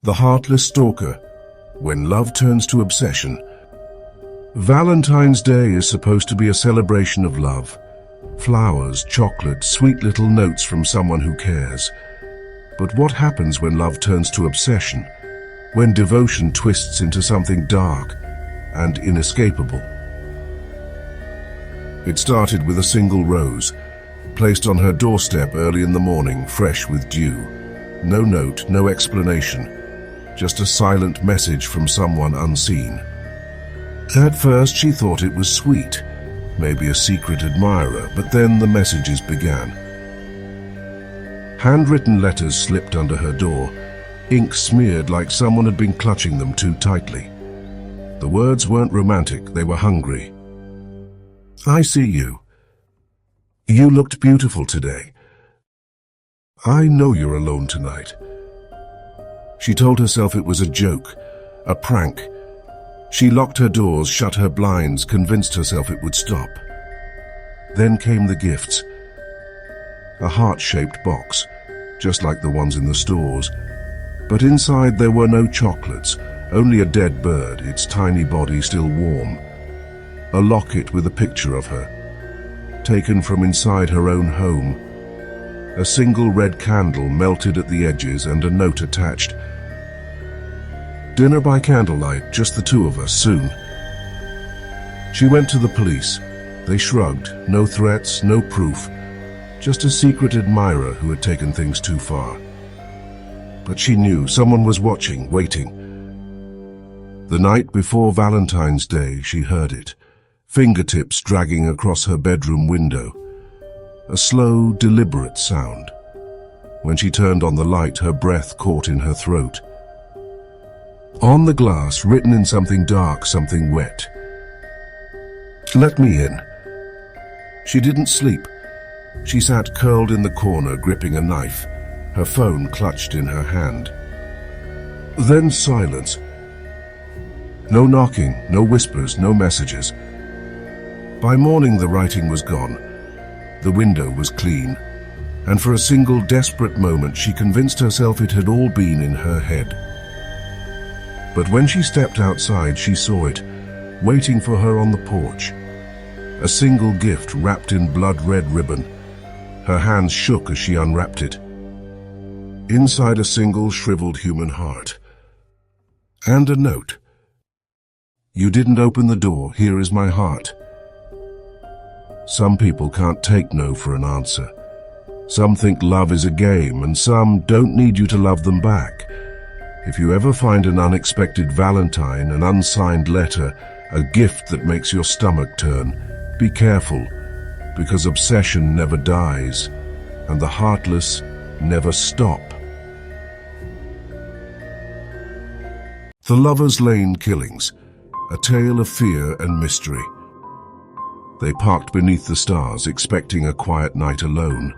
The Heartless Stalker, When Love Turns to Obsession. Valentine's Day is supposed to be a celebration of love. Flowers, chocolate, sweet little notes from someone who cares. But what happens when love turns to obsession? When devotion twists into something dark and inescapable? It started with a single rose, placed on her doorstep early in the morning, fresh with dew. No note, no explanation. Just a silent message from someone unseen. At first she thought it was sweet, maybe a secret admirer, but then the messages began. Handwritten letters slipped under her door, ink smeared like someone had been clutching them too tightly. The words weren't romantic, they were hungry. I see you. You looked beautiful today. I know you're alone tonight. She told herself it was a joke, a prank. She locked her doors, shut her blinds, convinced herself it would stop. Then came the gifts. A heart-shaped box, just like the ones in the stores. But inside there were no chocolates, only a dead bird, its tiny body still warm. A locket with a picture of her, taken from inside her own home. A single red candle melted at the edges and a note attached. Dinner by candlelight, just the two of us, soon. She went to the police. They shrugged. No threats, no proof. Just a secret admirer who had taken things too far. But she knew someone was watching, waiting. The night before Valentine's Day, she heard it. Fingertips dragging across her bedroom window. A slow, deliberate sound. When she turned on the light, her breath caught in her throat. On the glass, written in something dark, something wet. Let me in. She didn't sleep. She sat curled in the corner, gripping a knife, her phone clutched in her hand. Then silence. No knocking, no whispers, no messages. By morning the writing was gone. The window was clean, and for a single desperate moment she convinced herself it had all been in her head. But when she stepped outside, she saw it, waiting for her on the porch. A single gift wrapped in blood-red ribbon. Her hands shook as she unwrapped it. Inside, a single shriveled human heart. And a note. You didn't open the door, here is my heart. Some people can't take no for an answer. Some think love is a game, and some don't need you to love them back. If you ever find an unexpected Valentine, an unsigned letter, a gift that makes your stomach turn, be careful, because obsession never dies, and the heartless never stop. The Lover's Lane Killings, a tale of fear and mystery. They parked beneath the stars, expecting a quiet night alone,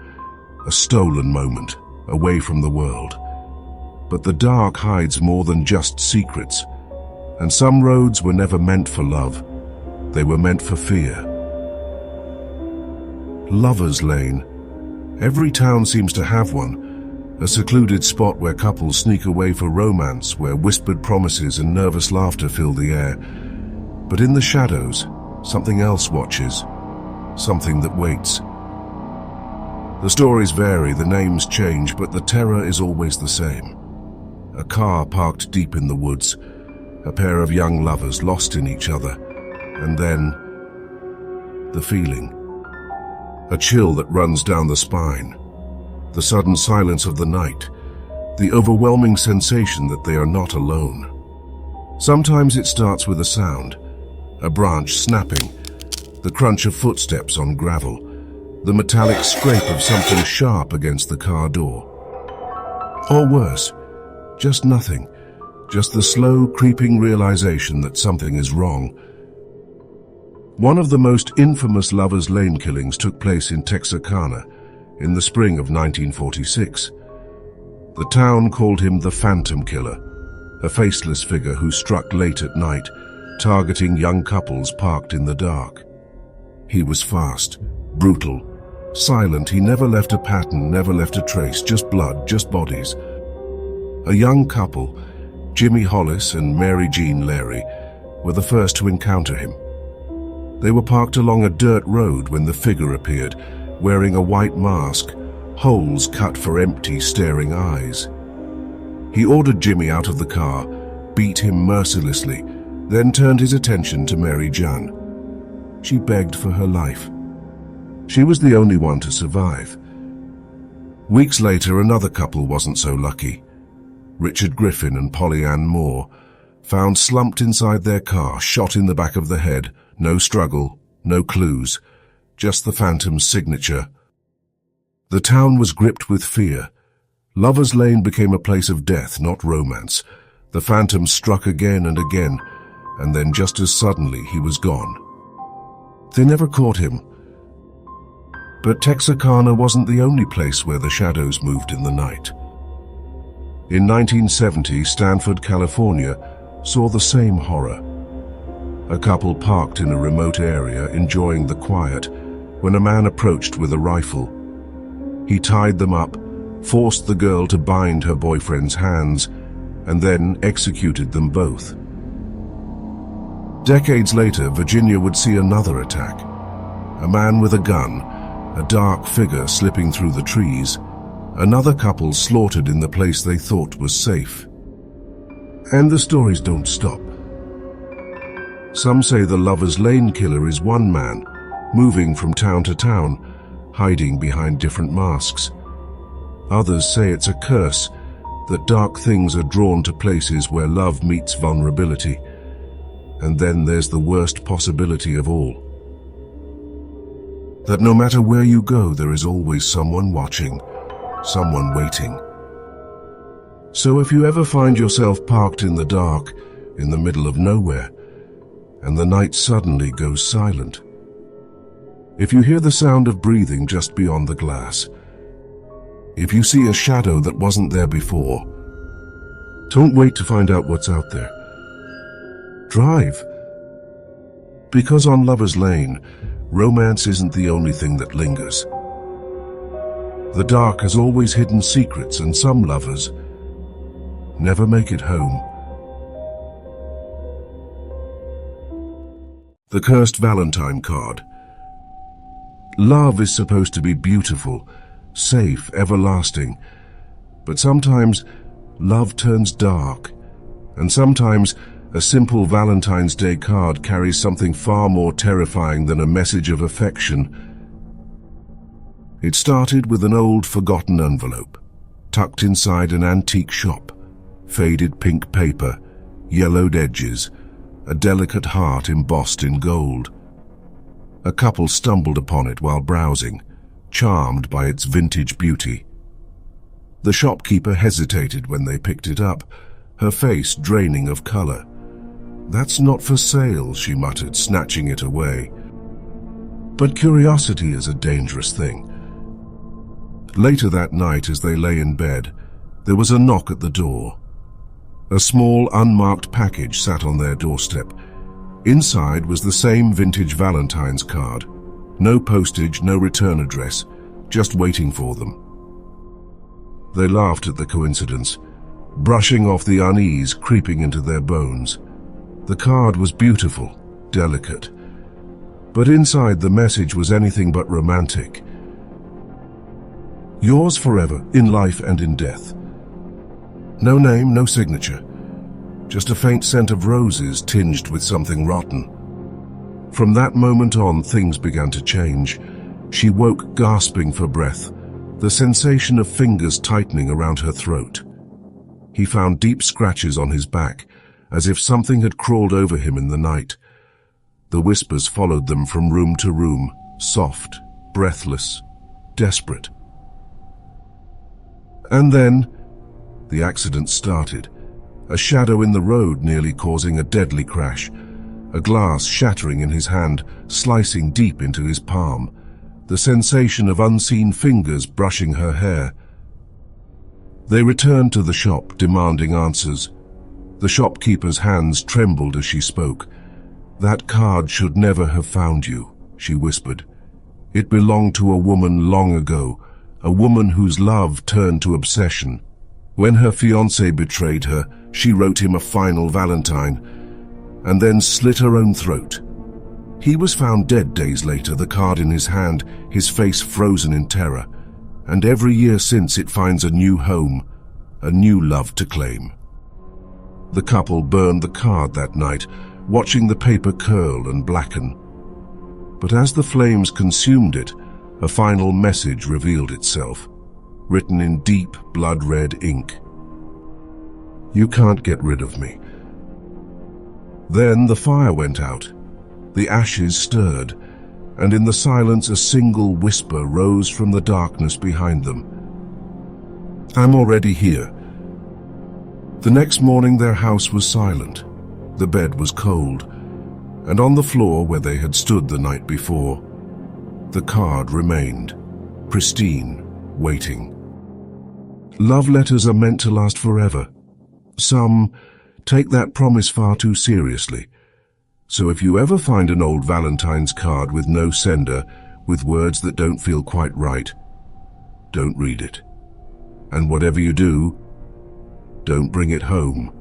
a stolen moment, away from the world. But the dark hides more than just secrets, and some roads were never meant for love. They were meant for fear. Lover's Lane. Every town seems to have one, a secluded spot where couples sneak away for romance, where whispered promises and nervous laughter fill the air. But in the shadows, something else watches, something that waits. The stories vary, the names change, but the terror is always the same. A car parked deep in the woods, a pair of young lovers lost in each other, and then the feeling. A chill that runs down the spine, the sudden silence of the night, the overwhelming sensation that they are not alone. Sometimes it starts with a sound, a branch snapping, the crunch of footsteps on gravel, the metallic scrape of something sharp against the car door. Or worse, just nothing, just the slow, creeping realization that something is wrong. One of the most infamous Lover's Lane killings took place in Texarkana in the spring of 1946. The town called him the Phantom Killer, a faceless figure who struck late at night, targeting young couples parked in the dark. He was fast, brutal, silent. He never left a pattern, never left a trace, just blood, just bodies. A young couple, Jimmy Hollis and Mary Jean Larey were the first to encounter him. They were parked along a dirt road when the figure appeared, wearing a white mask, holes cut for empty, staring eyes. He ordered Jimmy out of the car, beat him mercilessly, then turned his attention to Mary Jean. She begged for her life. She was the only one to survive. Weeks later, another couple wasn't so lucky. Richard Griffin and Polly Ann Moore, found slumped inside their car, shot in the back of the head. No struggle, no clues, just the phantom's signature. The town was gripped with fear. Lover's Lane became a place of death, not romance. The phantom struck again and again, and then just as suddenly he was gone. They never caught him. But Texarkana wasn't the only place where the shadows moved in the night. In 1970, Stanford, California, saw the same horror. A couple parked in a remote area, enjoying the quiet, when a man approached with a rifle. He tied them up, forced the girl to bind her boyfriend's hands, and then executed them both. Decades later, Virginia would see another attack. A man with a gun, a dark figure slipping through the trees, another couple slaughtered in the place they thought was safe. And the stories don't stop. Some say the Lover's Lane killer is one man, moving from town to town, hiding behind different masks. Others say it's a curse, that dark things are drawn to places where love meets vulnerability. And then there's the worst possibility of all. That no matter where you go, there is always someone watching, someone waiting. So if you ever find yourself parked in the dark, in the middle of nowhere, and the night suddenly goes silent, if you hear the sound of breathing just beyond the glass, if you see a shadow that wasn't there before, don't wait to find out what's out there. Drive. Because on Lover's Lane, romance isn't the only thing that lingers. The dark has always hidden secrets, and some lovers never make it home. The Cursed Valentine card. Love is supposed to be beautiful, safe, everlasting. But sometimes love turns dark, and sometimes a simple Valentine's Day card carries something far more terrifying than a message of affection. It started with an old, forgotten envelope, tucked inside an antique shop. Faded pink paper, yellowed edges, a delicate heart embossed in gold. A couple stumbled upon it while browsing, charmed by its vintage beauty. The shopkeeper hesitated when they picked it up, her face draining of color. "That's not for sale," she muttered, snatching it away. But curiosity is a dangerous thing. Later that night, as they lay in bed, there was a knock at the door. A small, unmarked package sat on their doorstep. Inside was the same vintage Valentine's card. No postage, no return address, just waiting for them. They laughed at the coincidence, brushing off the unease creeping into their bones. The card was beautiful, delicate, but inside the message was anything but romantic. "Yours forever, in life and in death." No name, no signature, just a faint scent of roses tinged with something rotten. From that moment on, things began to change. She woke gasping for breath, the sensation of fingers tightening around her throat. He found deep scratches on his back, as if something had crawled over him in the night. The whispers followed them from room to room, soft, breathless, desperate. And then the accident started. A shadow in the road nearly causing a deadly crash. A glass shattering in his hand, slicing deep into his palm. The sensation of unseen fingers brushing her hair. They returned to the shop, demanding answers. The shopkeeper's hands trembled as she spoke. "That card should never have found you," she whispered. "It belonged to a woman long ago, a woman whose love turned to obsession. When her fiancé betrayed her, She wrote him a final Valentine, and then slit her own throat. He was found dead days later, the card in his hand, his face frozen in terror. And every year since, it finds a new home, a new love to claim. The couple burned the card that night, watching the paper curl and blacken. But as the flames consumed it, a final message revealed itself, written in deep blood-red ink. "You can't get rid of me." Then the fire went out. The ashes stirred, and in the silence a single whisper rose from the darkness behind them. "I'm already here." The next morning their house was silent. The bed was cold, and on the floor where they had stood the night before, the card remained, pristine, waiting. Love letters are meant to last forever. Some take that promise far too seriously. So if you ever find an old Valentine's card with no sender, with words that don't feel quite right, don't read it. And whatever you do, don't bring it home.